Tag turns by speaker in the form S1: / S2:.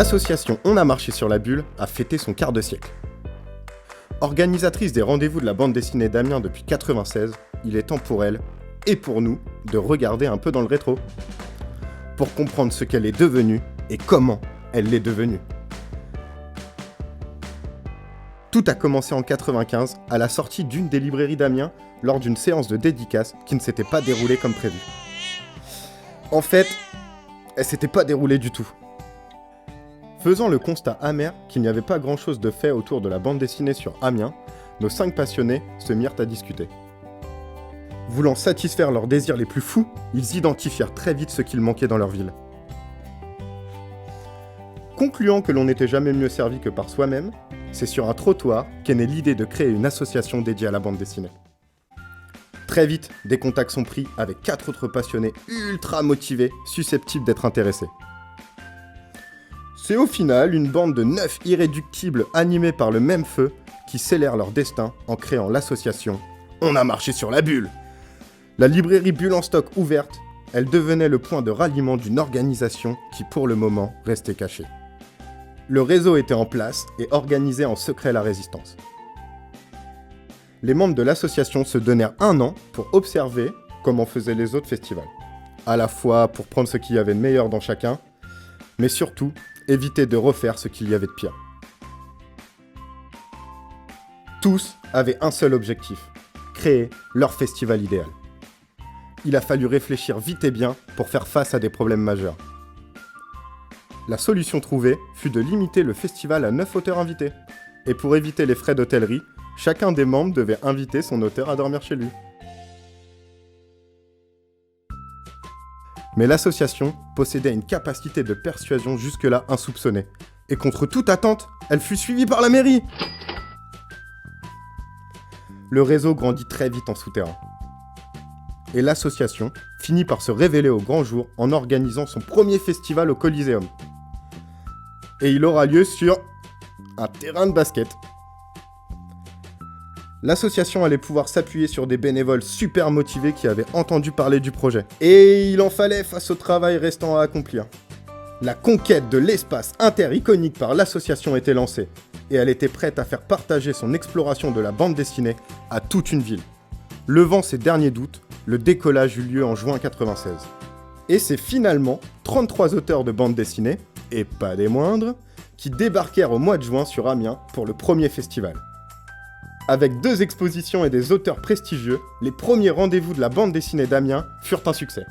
S1: L'association On a marché sur la bulle a fêté son quart de siècle. Organisatrice des rendez-vous de la bande dessinée d'Amiens depuis 1996, il est temps pour elle, et pour nous, de regarder un peu dans le rétro, pour comprendre ce qu'elle est devenue et comment elle l'est devenue. Tout a commencé en 1995, à la sortie d'une des librairies d'Amiens, lors d'une séance de dédicace qui ne s'était pas déroulée comme prévu. En fait, elle s'était pas déroulée du tout. Faisant le constat amer qu'il n'y avait pas grand-chose de fait autour de la bande dessinée sur Amiens, nos 5 passionnés se mirent à discuter. Voulant satisfaire leurs désirs les plus fous, ils identifièrent très vite ce qu'il manquait dans leur ville. Concluant que l'on n'était jamais mieux servi que par soi-même, c'est sur un trottoir qu'est née l'idée de créer une association dédiée à la bande dessinée. Très vite, des contacts sont pris avec 4 autres passionnés ultra motivés, susceptibles d'être intéressés. C'est au final une bande de 9 irréductibles animés par le même feu qui scellèrent leur destin en créant l'association On a marché sur la bulle. La librairie Bulle en stock ouverte, elle devenait le point de ralliement d'une organisation qui pour le moment restait cachée. Le réseau était en place et organisait en secret la résistance. Les membres de l'association se donnèrent 1 an pour observer comment faisaient les autres festivals. À la fois pour prendre ce qu'il y avait de meilleur dans chacun, mais surtout éviter de refaire ce qu'il y avait de pire. Tous avaient un seul objectif, créer leur festival idéal. Il a fallu réfléchir vite et bien pour faire face à des problèmes majeurs. La solution trouvée fut de limiter le festival à 9 auteurs invités. Et pour éviter les frais d'hôtellerie, chacun des membres devait inviter son auteur à dormir chez lui. Mais l'association possédait une capacité de persuasion jusque-là insoupçonnée. Et contre toute attente, elle fut suivie par la mairie. Le réseau grandit très vite en souterrain. Et l'association finit par se révéler au grand jour en organisant son premier festival au Coliseum. Et il aura lieu sur un terrain de basket. L'association allait pouvoir s'appuyer sur des bénévoles super motivés qui avaient entendu parler du projet. Et il en fallait face au travail restant à accomplir. La conquête de l'espace inter-iconique par l'association était lancée, et elle était prête à faire partager son exploration de la bande dessinée à toute une ville. Levant ses derniers doutes, le décollage eut lieu en juin 1996. Et c'est finalement 33 auteurs de bande dessinée, et pas des moindres, qui débarquèrent au mois de juin sur Amiens pour le premier festival. Avec 2 expositions et des auteurs prestigieux, les premiers rendez-vous de la bande dessinée d'Amiens furent un succès.